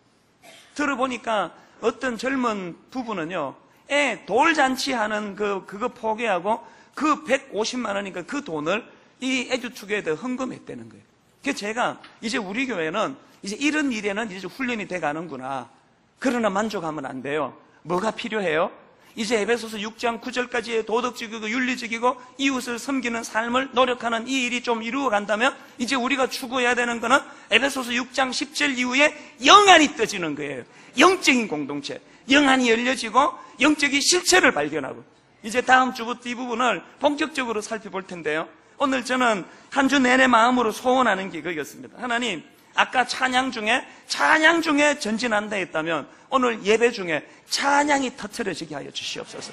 들어보니까 어떤 젊은 부부는요, 애 돌잔치 하는 그거 포기하고 그 150만 원이니까 그 돈을 이 에듀투게더 헌금했다는 거예요. 그래서 제가 이제 우리 교회는 이제 이런 일에는 이제 훈련이 돼 가는구나. 그러나 만족하면 안 돼요. 뭐가 필요해요? 이제 에베소서 6장 9절까지의 도덕적이고 윤리적이고 이웃을 섬기는 삶을 노력하는 이 일이 좀 이루어간다면 이제 우리가 추구해야 되는 거는 에베소서 6장 10절 이후에 영안이 떠지는 거예요. 영적인 공동체, 영안이 열려지고 영적인 실체를 발견하고, 이제 다음 주부터 이 부분을 본격적으로 살펴볼 텐데요, 오늘 저는 한 주 내내 마음으로 소원하는 게 그거였습니다. 하나님, 아까 찬양 중에 전진한다 했다면 오늘 예배 중에 찬양이 터트려지게 하여 주시옵소서.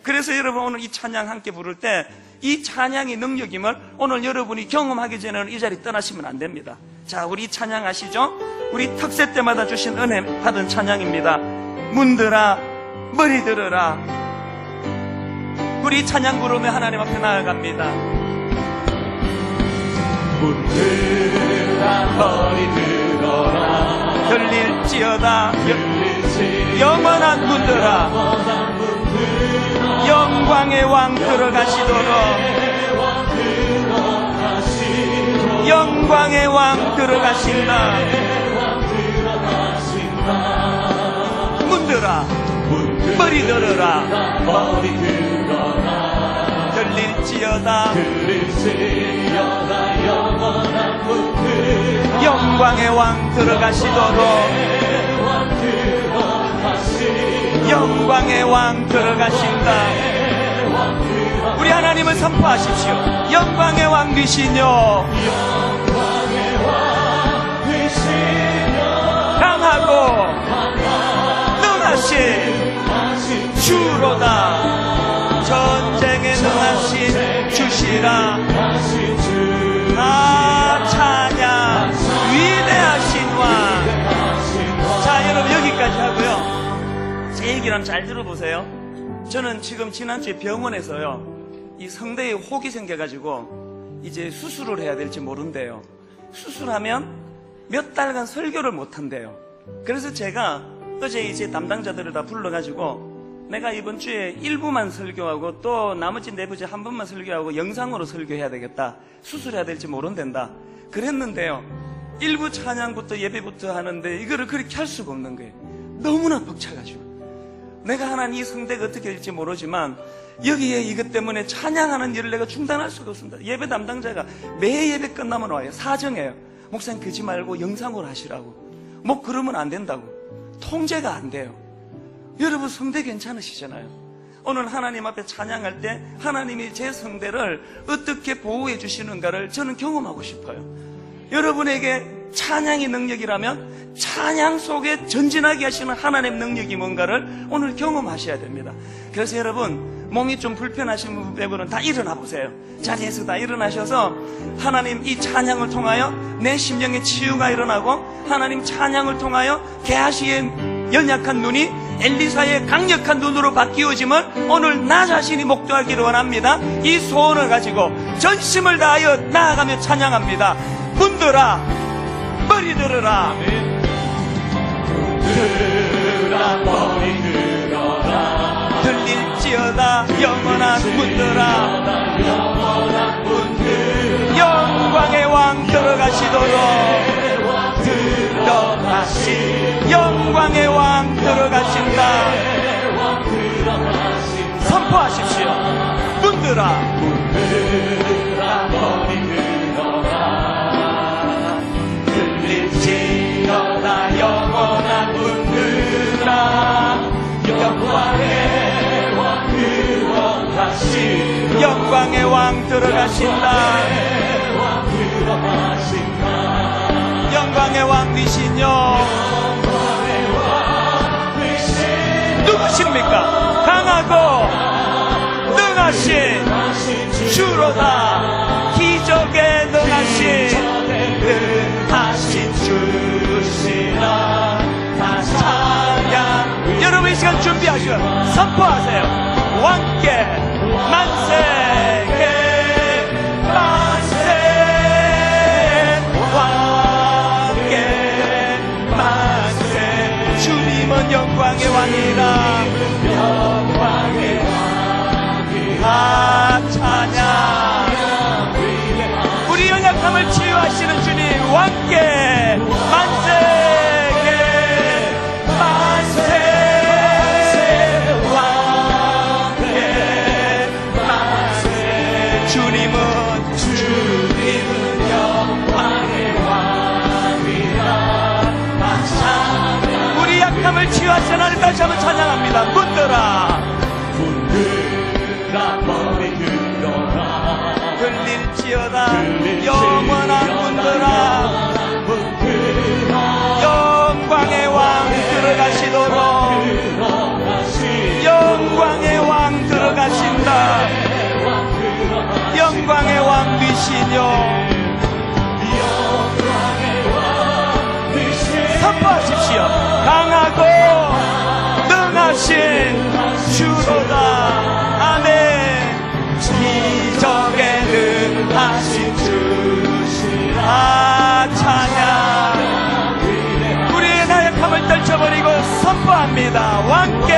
그래서 여러분, 오늘 이 찬양 함께 부를 때 이 찬양이 능력임을 오늘 여러분이 경험하기 전에는 이 자리 떠나시면 안 됩니다. 자, 우리 찬양 아시죠? 우리 특세 때마다 주신 은혜 받은 찬양입니다. 문들아 머리 들어라, 우리 찬양 부르며 하나님 앞에 나아갑니다. 문들아 머리 들어라 열릴지어다 영원한 문들아 영광의 왕 들어가시도록 영광의 왕 들어가신다. 문들아 머리 들어라 들릴지어다 영원한 문들아 영광의 왕 들어가시도록 영광의 왕 들어가신다. 우리 하나님을 선포하십시오. 영광의 왕 되시뇨 강하고 능하신 주로다. 전쟁에 능하신 주시라. 아 찬양 위대하신 왕. 자 여러분 여기까지 하고요. 제 얘기를 한번 잘 들어보세요. 저는 지금 지난주에 병원에서요 이 성대에 혹이 생겨가지고 이제 수술을 해야 될지 모른대요. 수술하면 몇 달간 설교를 못한대요. 그래서 제가 어제 이제 담당자들을 다 불러가지고 내가 이번 주에 일부만 설교하고 또 나머지 내부제 한 번만 설교하고 영상으로 설교해야 되겠다. 수술해야 될지 모른댄다. 그랬는데요. 일부 찬양부터 예배부터 하는데 이거를 그렇게 할 수가 없는 거예요. 너무나 벅차가지고. 내가 하나님 이 성대가 어떻게 될지 모르지만 여기에 이것 때문에 찬양하는 일을 내가 중단할 수가 없습니다. 예배 담당자가 매 예배 끝나면 와요. 사정해요. 목사님 그러지 말고 영상으로 하시라고. 뭐 그러면 안 된다고. 통제가 안 돼요. 여러분 성대 괜찮으시잖아요. 오늘 하나님 앞에 찬양할 때 하나님이 제 성대를 어떻게 보호해 주시는가를 저는 경험하고 싶어요. 여러분에게 찬양의 능력이라면 찬양 속에 전진하게 하시는 하나님의 능력이 뭔가를 오늘 경험하셔야 됩니다. 그래서 여러분 몸이 좀 불편하신 분들은 다 일어나 보세요. 자리에서 다 일어나셔서 하나님 이 찬양을 통하여 내 심령의 치유가 일어나고 하나님 찬양을 통하여 게하시의 연약한 눈이 엘리사의 강력한 눈으로 바뀌어짐을 오늘 나 자신이 목도하기를 원합니다. 이 소원을 가지고 전심을 다하여 나아가며 찬양합니다. 문들아 머리 들어라 문들아 머리 들어라 들릴지어다 영원한 문들아 영원한 문들 영광의 왕 들어가시도록 들어가시 영광의 왕 들어가신다. 선포하십시오. 문들아 문들아 머리 들어라 들릴지어다 영원한 문들아 영광의 왕 들어가시 영광의 왕 들어가신다. 영광의 왕 되시뇨 누구십니까? 강하고 능하신 주로다. 기적에 능하신 주시라. 찬양. 여러분 이 시간 준비하시고 선포하세요. 왕께 만세게 만세 왕께 만세. 주님은 영광의 왕이라. 영광의 왕이라. 찬양. 우리 연약함을 치유하시는 주님 왕께 만세게 만세 왕께 만세. 주님은 영광의 왕이라. 찬양. 우리 약함을 치유하시는 하나님 다시 한번 찬양합니다. 문들아 선포합니다. 왕께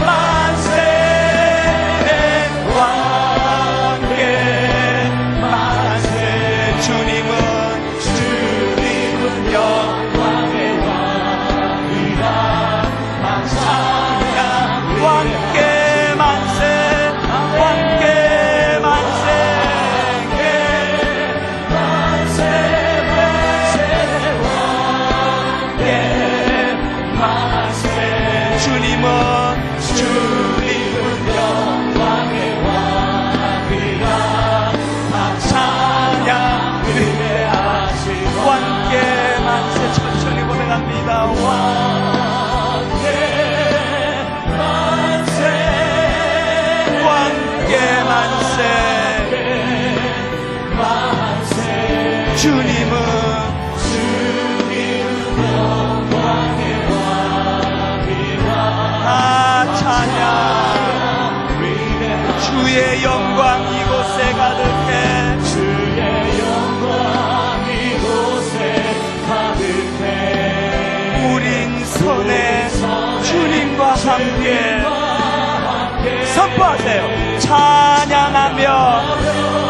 만세, 왕께 만세. 주님은 영광의 왕이라. 찬양 왕께 만세, 왕께 만세, 만세, 만세, 주님은 영광의 왕이라. 찬양 위대하신 왕께 만세. 천천히 고백합니다. 왕께 만세, 왕께 만세, 만세. 주님은 영광의 왕이라. 찬양 주의 영광 이곳에 가득해. 주의 영광 이곳에 가득해. 우린 손에 주님과 함께 선포하세요. 찬양하며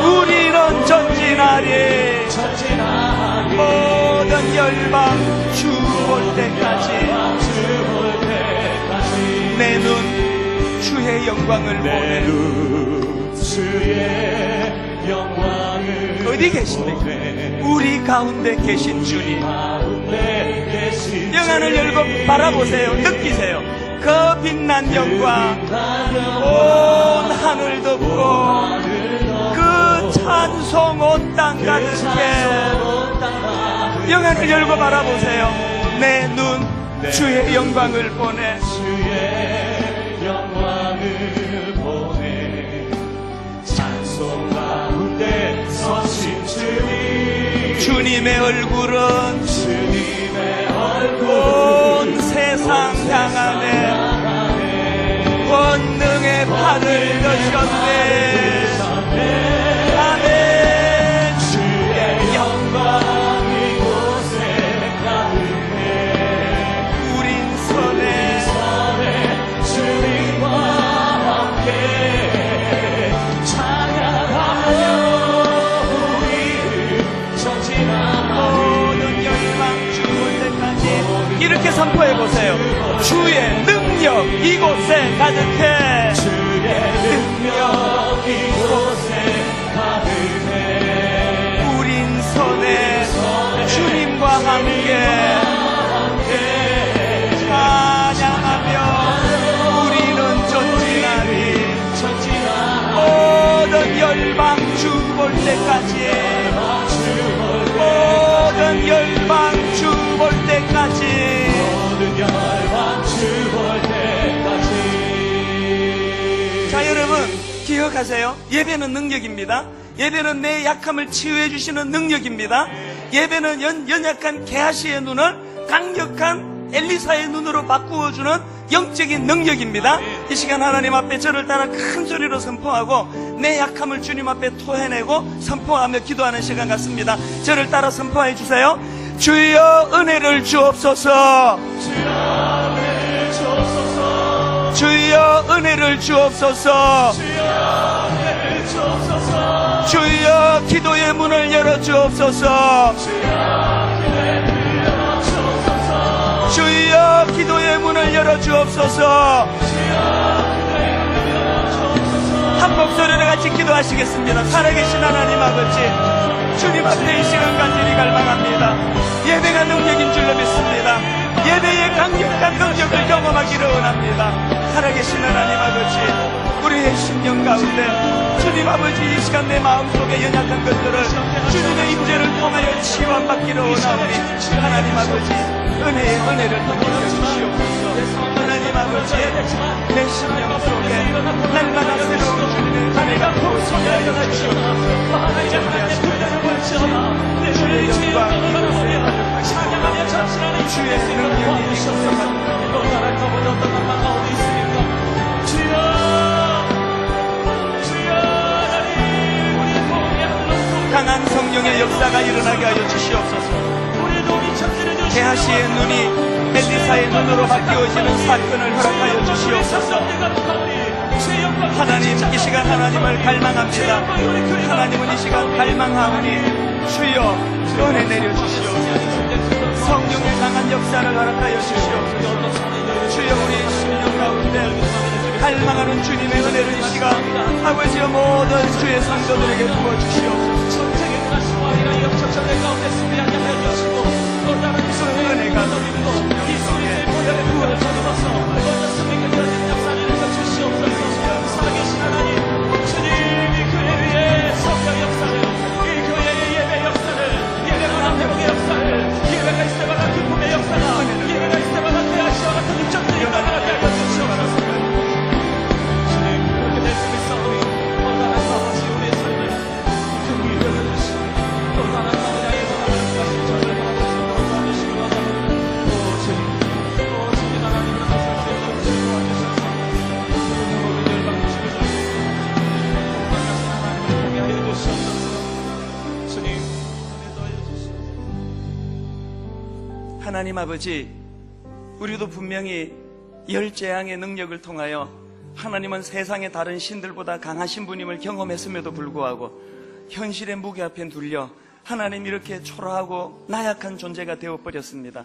우리는 전진하리. 모든 열방 주 볼 때까지 내 눈 주의 영광을 보네. 주의 영광을 어디 계십니까? 우리 가운데 계신 주님. 영안을 열고 바라보세요. 느끼세요. 그 빛난 영광 온 하늘 덮고 그 찬송 온 땅 가득해. 영안을 열고 바라보세요. 내 눈 주의 영광을 보내. 주의 영광을 보내. 찬송 가운데 서신 주님. 주님의 얼굴은 온 세상 향하네. 권능의 팔을 드셨네. 아멘. 주의 영광 이곳에 가득해. 우린 손에 주님과 함께 찬양하며 우리를 전진하리. 모든 열방 주 볼 때까지 이렇게 선포해보세요. 주의 능력 이곳에 가득해. 주의 능력 이곳에 가득해. 우린 손에 주님과 함께 찬양하며 우리는 전진하리. 모든 열방 주 볼 때까지 모든 열방 주 볼 때까지 자, 여러분 기억하세요. 예배는 능력입니다. 예배는 내 약함을 치유해 주시는 능력입니다. 예배는 연약한 게하시의 눈을 강력한 엘리사의 눈으로 바꾸어주는 영적인 능력입니다. 이 시간 하나님 앞에 저를 따라 큰 소리로 선포하고 내 약함을 주님 앞에 토해내고 선포하며 기도하는 시간 같습니다. 저를 따라 선포해 주세요. 주여 은혜를 주옵소서. 주여 은혜를 주옵소서. 주여 기도의 문을 열어 주옵소서. 주여 기도의 문을 열어 주옵소서. 한 목소리로 같이 기도하시겠습니다. 살아계신 하나님 아버지, 주님 앞에 이 시간 간절히 갈망합니다. 예배가 능력인 줄로 믿습니다. 예배의 강력한 능력을 경험하기를 원합니다. 살아계신 하나님 아버지, 우리의 심령 가운데 주님 아버지 이 시간 내 마음속에 연약한 것들을 주님의 임재를 통하여 치유받기를 원하오니 하나님 아버지 은혜를 던져 주시옵소서. 하나님 아버지 내 심령 속에 날마다 새로운 주님의 은혜가 풍성하여 주시옵소서. 주의 영광 이곳에 가득하시옵소서. 주의 능력이 이곳에 강한 성령의 역사가 일어나게 하여 주시옵소서. 개하신 게하시의 눈이 엘리사의 눈으로 바뀌어지는 사건을 허락하여 주시옵소서. 하나님, 이 시간 하나님을 갈망합니다. 하나님은 이 시간 갈망하오니 주여 은혜 내려주시옵소서. 성령의 강한 역사를 허락하여 주시옵소서. 주여 우리 심령 가운데 갈망하는 주님의 은혜를 이 시간 아버지여 모든 주의 성도들에게 부어주시옵소서. 은혜가 하나님 아버지, 우리도 분명히 열재앙의 능력을 통하여 하나님은 세상의 다른 신들보다 강하신 분임을 경험했음에도 불구하고 현실의 무게 앞에 눌려 하나님 이렇게 초라하고 나약한 존재가 되어버렸습니다.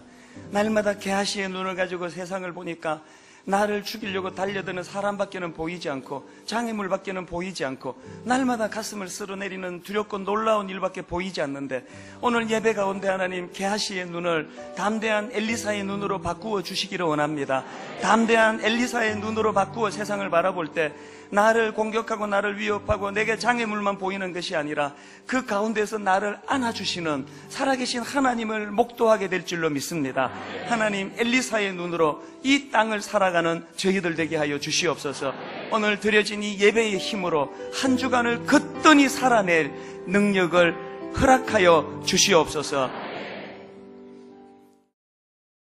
날마다 게하시의 눈을 가지고 세상을 보니까 나를 죽이려고 달려드는 사람밖에는 보이지 않고 장애물밖에는 보이지 않고 날마다 가슴을 쓸어내리는 두렵고 놀라운 일밖에 보이지 않는데, 오늘 예배 가운데 하나님 게하시의 눈을 담대한 엘리사의 눈으로 바꾸어 주시기를 원합니다. 담대한 엘리사의 눈으로 바꾸어 세상을 바라볼 때 나를 공격하고 나를 위협하고 내게 장애물만 보이는 것이 아니라 그 가운데서 나를 안아주시는 살아계신 하나님을 목도하게 될 줄로 믿습니다. 하나님, 엘리사의 눈으로 이 땅을 살아가는 저희들 되게 하여 주시옵소서. 오늘 드려진 이 예배의 힘으로 한 주간을 거뜬히 살아낼 능력을 허락하여 주시옵소서.